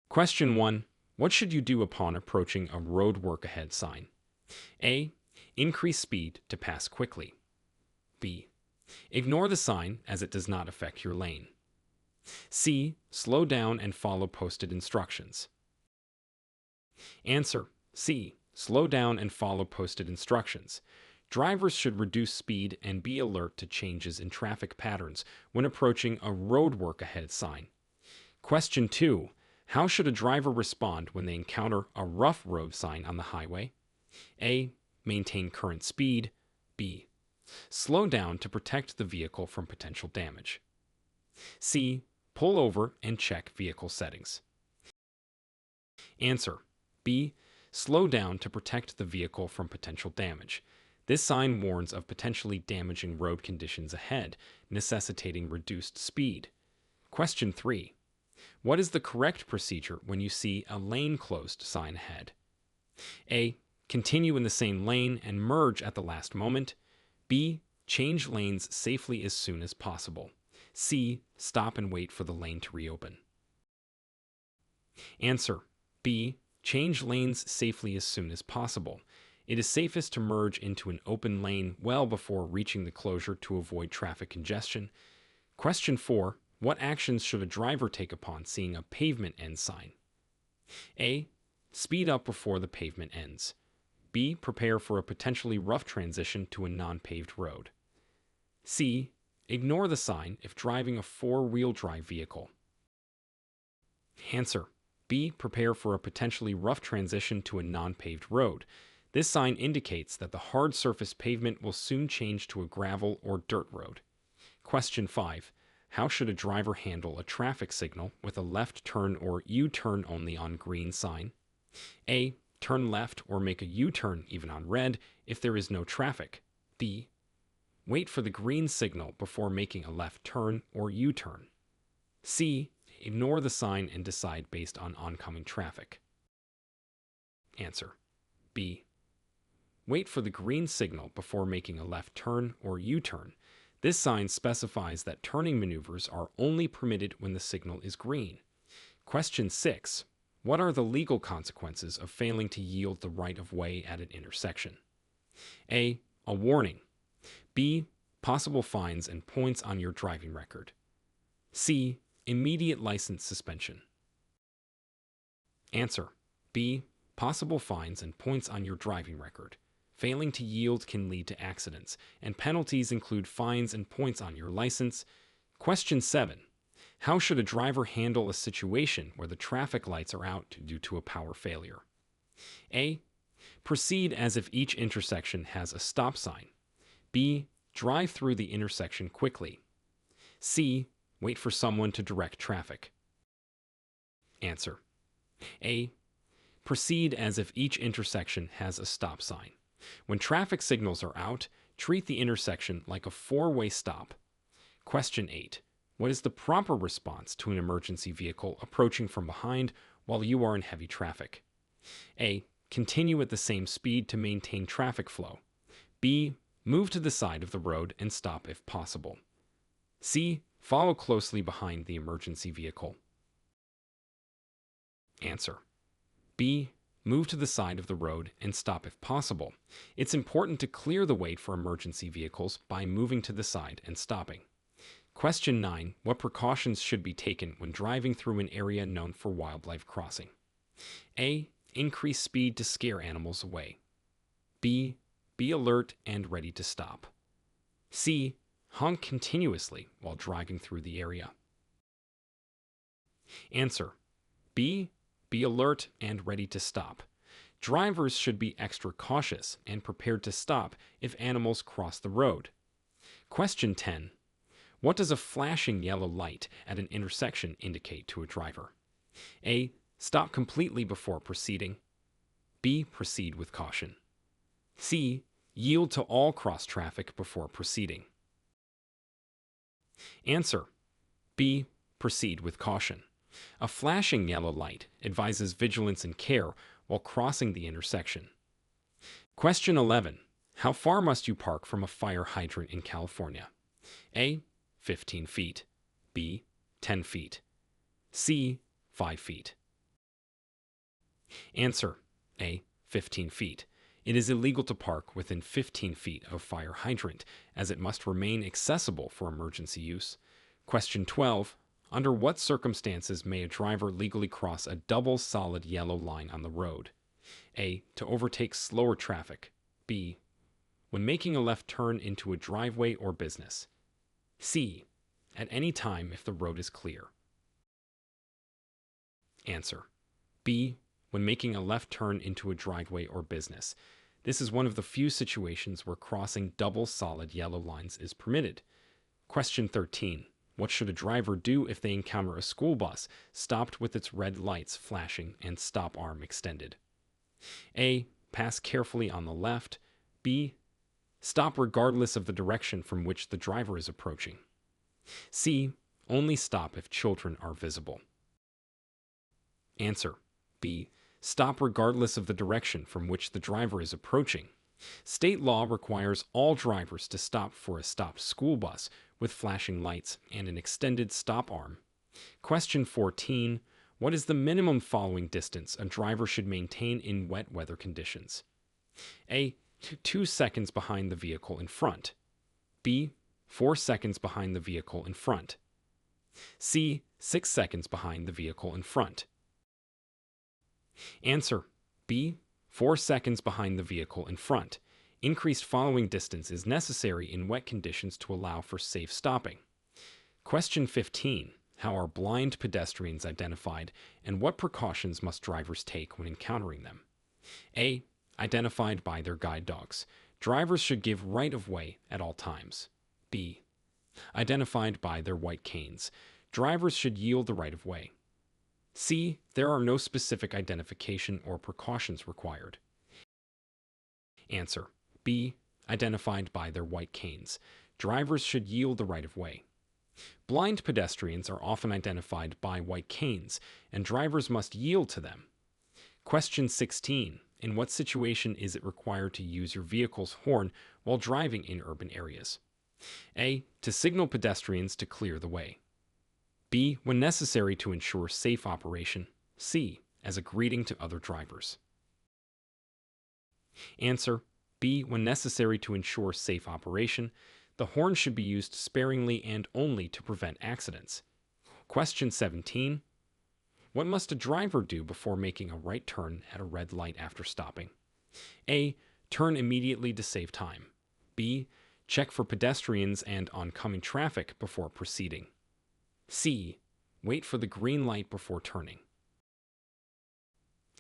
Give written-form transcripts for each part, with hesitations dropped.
Question 1. What should you do upon approaching a road work ahead sign? A. Increase speed to pass quickly. B. Ignore the sign as it does not affect your lane. C. Slow down and follow posted instructions. Answer. C. Slow down and follow posted instructions. Drivers should reduce speed and be alert to changes in traffic patterns when approaching a road work ahead sign. Question 2. How should a driver respond when they encounter a rough road sign on the highway? A. Maintain current speed. B. Slow down to protect the vehicle from potential damage. C. Pull over and check vehicle settings. Answer. B. Slow down to protect the vehicle from potential damage. This sign warns of potentially damaging road conditions ahead, necessitating reduced speed. Question 3. What is the correct procedure when you see a lane closed sign ahead? A. Continue in the same lane and merge at the last moment. B. Change lanes safely as soon as possible. C. Stop and wait for the lane to reopen. Answer. B. Change lanes safely as soon as possible. It is safest to merge into an open lane well before reaching the closure to avoid traffic congestion. Question 4. What actions should a driver take upon seeing a pavement end sign? A. Speed up before the pavement ends. B. Prepare for a potentially rough transition to a non-paved road. C. Ignore the sign if driving a four-wheel drive vehicle. Answer. B. Prepare for a potentially rough transition to a non-paved road. This sign indicates that the hard surface pavement will soon change to a gravel or dirt road. Question 5. How should a driver handle a traffic signal with a left turn or U-turn only on green sign? A. Turn left or make a U-turn even on red if there is no traffic. B. Wait for the green signal before making a left turn or U-turn. C. Ignore the sign and decide based on oncoming traffic. Answer. B. Wait for the green signal before making a left turn or U-turn. This sign specifies that turning maneuvers are only permitted when the signal is green. Question 6. What are the legal consequences of failing to yield the right of way at an intersection? A. A warning. B. Possible fines and points on your driving record. C. Immediate license suspension. Answer. B. Possible fines and points on your driving record. Failing to yield can lead to accidents, and penalties include fines and points on your license. Question 7. How should a driver handle a situation where the traffic lights are out due to a power failure? A. Proceed as if each intersection has a stop sign. B. Drive through the intersection quickly. C. Wait for someone to direct traffic. Answer. A. Proceed as if each intersection has a stop sign. When traffic signals are out, treat the intersection like a four-way stop. Question 8. What is the proper response to an emergency vehicle approaching from behind while you are in heavy traffic? A. Continue at the same speed to maintain traffic flow. B. Move to the side of the road and stop if possible. C. Follow closely behind the emergency vehicle. Answer. B. Move to the side of the road and stop if possible. It's important to clear the way for emergency vehicles by moving to the side and stopping. Question 9. What precautions should be taken when driving through an area known for wildlife crossing? A. Increase speed to scare animals away. B. Be alert and ready to stop. C. Honk continuously while driving through the area. Answer. B. Be alert and ready to stop. Drivers should be extra cautious and prepared to stop if animals cross the road. Question 10. What does a flashing yellow light at an intersection indicate to a driver? A. Stop completely before proceeding. B. Proceed with caution. C. Yield to all cross traffic before proceeding. Answer. B. Proceed with caution. A flashing yellow light advises vigilance and care while crossing the intersection. Question 11. How far must you park from a fire hydrant in California? A. 15 feet. B. 10 feet. C. 5 feet. Answer: A. 15 feet. It is illegal to park within 15 feet of fire hydrant, as it must remain accessible for emergency use. Question 12. Under what circumstances may a driver legally cross a double solid yellow line on the road? A. To overtake slower traffic. B. When making a left turn into a driveway or business. C. At any time if the road is clear. Answer: B. When making a left turn into a driveway or business. This is one of the few situations where crossing double solid yellow lines is permitted. Question 13. What should a driver do if they encounter a school bus stopped with its red lights flashing and stop arm extended? A. Pass carefully on the left. B. Stop regardless of the direction from which the driver is approaching. C. Only stop if children are visible. Answer: B. Stop regardless of the direction from which the driver is approaching. State law requires all drivers to stop for a stopped school bus with flashing lights and an extended stop arm. Question 14. What is the minimum following distance a driver should maintain in wet weather conditions? A. 2 seconds behind the vehicle in front. B. 4 seconds behind the vehicle in front. C. 6 seconds behind the vehicle in front. Answer: B. 4 seconds behind the vehicle in front. Increased following distance is necessary in wet conditions to allow for safe stopping. Question 15. How are blind pedestrians identified, and what precautions must drivers take when encountering them? A. Identified by their guide dogs. Drivers should give right-of-way at all times. B. Identified by their white canes. Drivers should yield the right-of-way. C. There are no specific identification or precautions required. Answer: B. Identified by their white canes. Drivers should yield the right-of-way. Blind pedestrians are often identified by white canes, and drivers must yield to them. Question 16. In what situation is it required to use your vehicle's horn while driving in urban areas? A. To signal pedestrians to clear the way. B. When necessary to ensure safe operation. C. As a greeting to other drivers. Answer: B. When necessary to ensure safe operation. The horn should be used sparingly and only to prevent accidents. Question 17. What must a driver do before making a right turn at a red light after stopping? A. Turn immediately to save time. B. Check for pedestrians and oncoming traffic before proceeding. C. Wait for the green light before turning.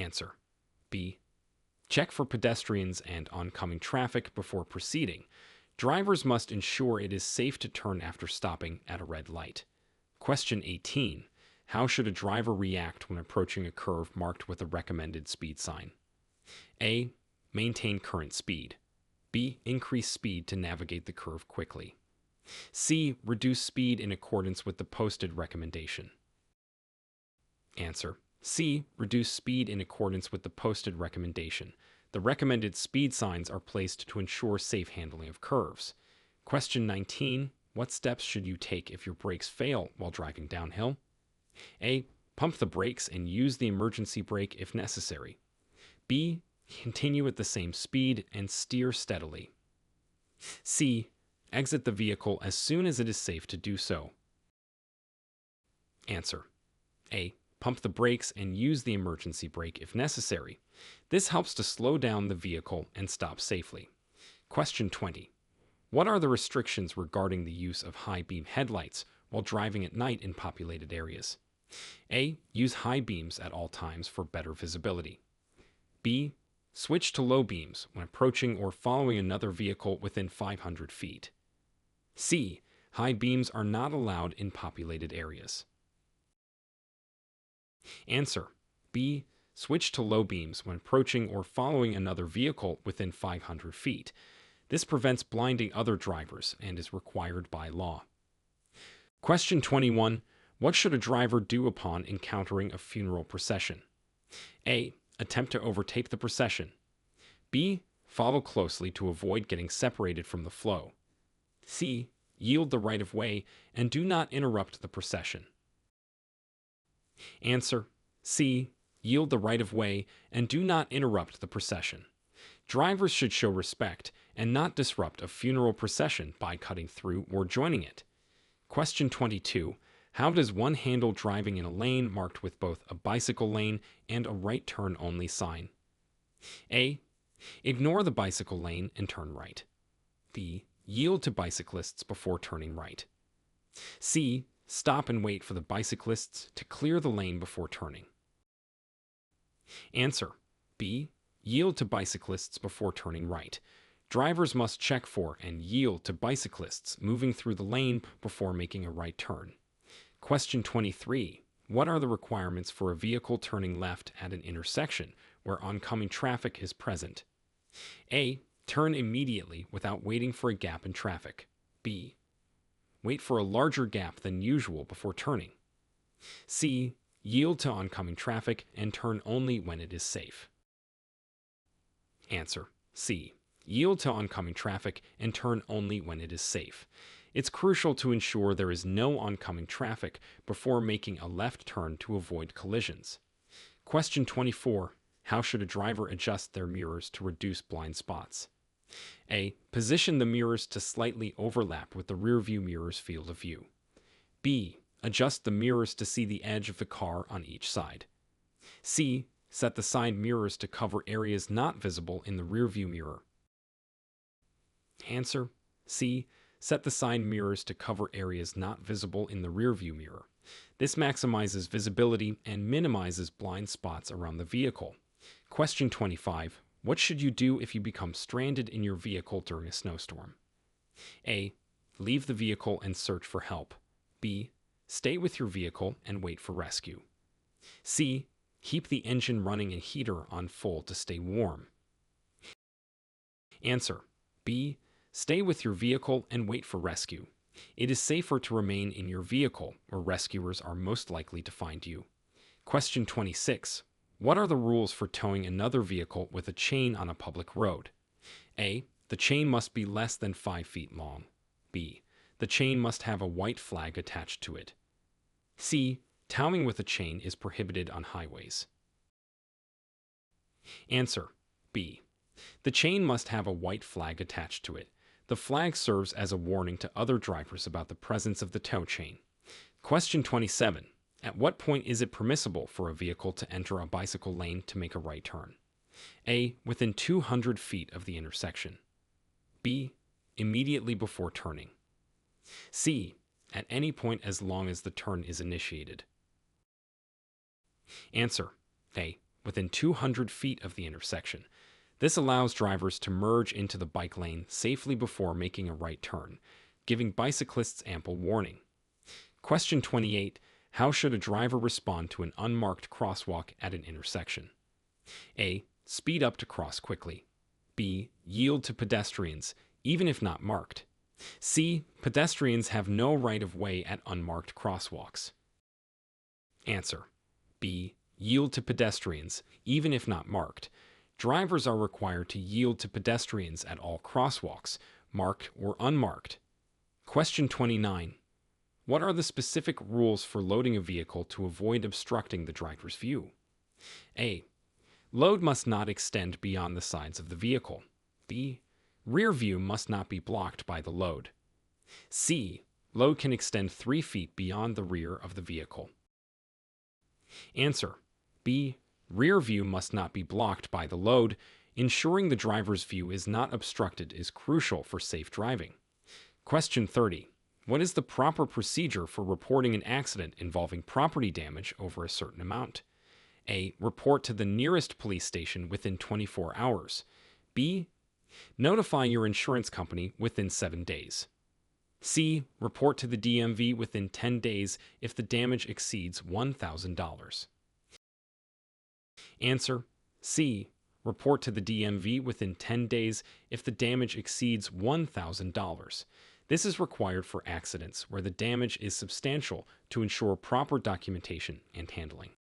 Answer: B. Check for pedestrians and oncoming traffic before proceeding. Drivers must ensure it is safe to turn after stopping at a red light. Question 18. How should a driver react when approaching a curve marked with a recommended speed sign? A. Maintain current speed. B. Increase speed to navigate the curve quickly. C. Reduce speed in accordance with the posted recommendation. Answer: C. Reduce speed in accordance with the posted recommendation. The recommended speed signs are placed to ensure safe handling of curves. Question 19. What steps should you take if your brakes fail while driving downhill? A. Pump the brakes and use the emergency brake if necessary. B. Continue at the same speed and steer steadily. C. Exit the vehicle as soon as it is safe to do so. Answer: A. Pump the brakes and use the emergency brake if necessary. This helps to slow down the vehicle and stop safely. Question 20. What are the restrictions regarding the use of high beam headlights while driving at night in populated areas? A. Use high beams at all times for better visibility. B. Switch to low beams when approaching or following another vehicle within 500 feet. C. High beams are not allowed in populated areas. Answer: B. Switch to low beams when approaching or following another vehicle within 500 feet. This prevents blinding other drivers and is required by law. Question 21. What should a driver do upon encountering a funeral procession? A. Attempt to overtake the procession. B. Follow closely to avoid getting separated from the flow. C. Yield the right of way and do not interrupt the procession. Answer: C. yield the right of way and do not interrupt the procession. Drivers should show respect and not disrupt a funeral procession by cutting through or joining it. Question 22. How does one handle driving in a lane marked with both a bicycle lane and a right turn only sign? A. Ignore the bicycle lane and turn right. B. Yield to bicyclists before turning right. C. Stop and wait for the bicyclists to clear the lane before turning. Answer. B. Yield to bicyclists before turning right. Drivers must check for and yield to bicyclists moving through the lane before making a right turn. Question 23. What are the requirements for a vehicle turning left at an intersection where oncoming traffic is present? A. Turn immediately without waiting for a gap in traffic. B. Wait for a larger gap than usual before turning. C. Yield to oncoming traffic and turn only when it is safe. Answer. C. Yield to oncoming traffic and turn only when it is safe. It's crucial to ensure there is no oncoming traffic before making a left turn to avoid collisions. Question 24. How should a driver adjust their mirrors to reduce blind spots? A. Position the mirrors to slightly overlap with the rearview mirror's field of view. B. Adjust the mirrors to see the edge of the car on each side. C. Set the side mirrors to cover areas not visible in the rearview mirror. Answer. C. Set the side mirrors to cover areas not visible in the rearview mirror. This maximizes visibility and minimizes blind spots around the vehicle. Question 25. What should you do if you become stranded in your vehicle during a snowstorm? A. Leave the vehicle and search for help. B. Stay with your vehicle and wait for rescue. C. Keep the engine running and heater on full to stay warm. Answer. B. Stay with your vehicle and wait for rescue. It is safer to remain in your vehicle where rescuers are most likely to find you. Question 26. What are the rules for towing another vehicle with a chain on a public road? A. The chain must be less than 5 feet long. B. The chain must have a white flag attached to it. C. Towing with a chain is prohibited on highways. Answer. B. The chain must have a white flag attached to it. The flag serves as a warning to other drivers about the presence of the tow chain. Question 27. At what point is it permissible for a vehicle to enter a bicycle lane to make a right turn? A. Within 200 feet of the intersection. B. Immediately before turning. C. At any point as long as the turn is initiated. Answer. A. Within 200 feet of the intersection. This allows drivers to merge into the bike lane safely before making a right turn, giving bicyclists ample warning. Question 28. How should a driver respond to an unmarked crosswalk at an intersection? A. Speed up to cross quickly. B. Yield to pedestrians, even if not marked. C. Pedestrians have no right of way at unmarked crosswalks. Answer. B. Yield to pedestrians, even if not marked. Drivers are required to yield to pedestrians at all crosswalks, marked or unmarked. Question 29. What are the specific rules for loading a vehicle to avoid obstructing the driver's view? A. Load must not extend beyond the sides of the vehicle. B. Rear view must not be blocked by the load. C. Load can extend 3 feet beyond the rear of the vehicle. Answer. B. Rear view must not be blocked by the load. Ensuring the driver's view is not obstructed is crucial for safe driving. Question 30. What is the proper procedure for reporting an accident involving property damage over a certain amount? A. Report to the nearest police station within 24 hours. B. Notify your insurance company within 7 days. C. Report to the DMV within 10 days if the damage exceeds $1,000. Answer. C. Report to the DMV within 10 days if the damage exceeds $1,000. This is required for accidents where the damage is substantial to ensure proper documentation and handling.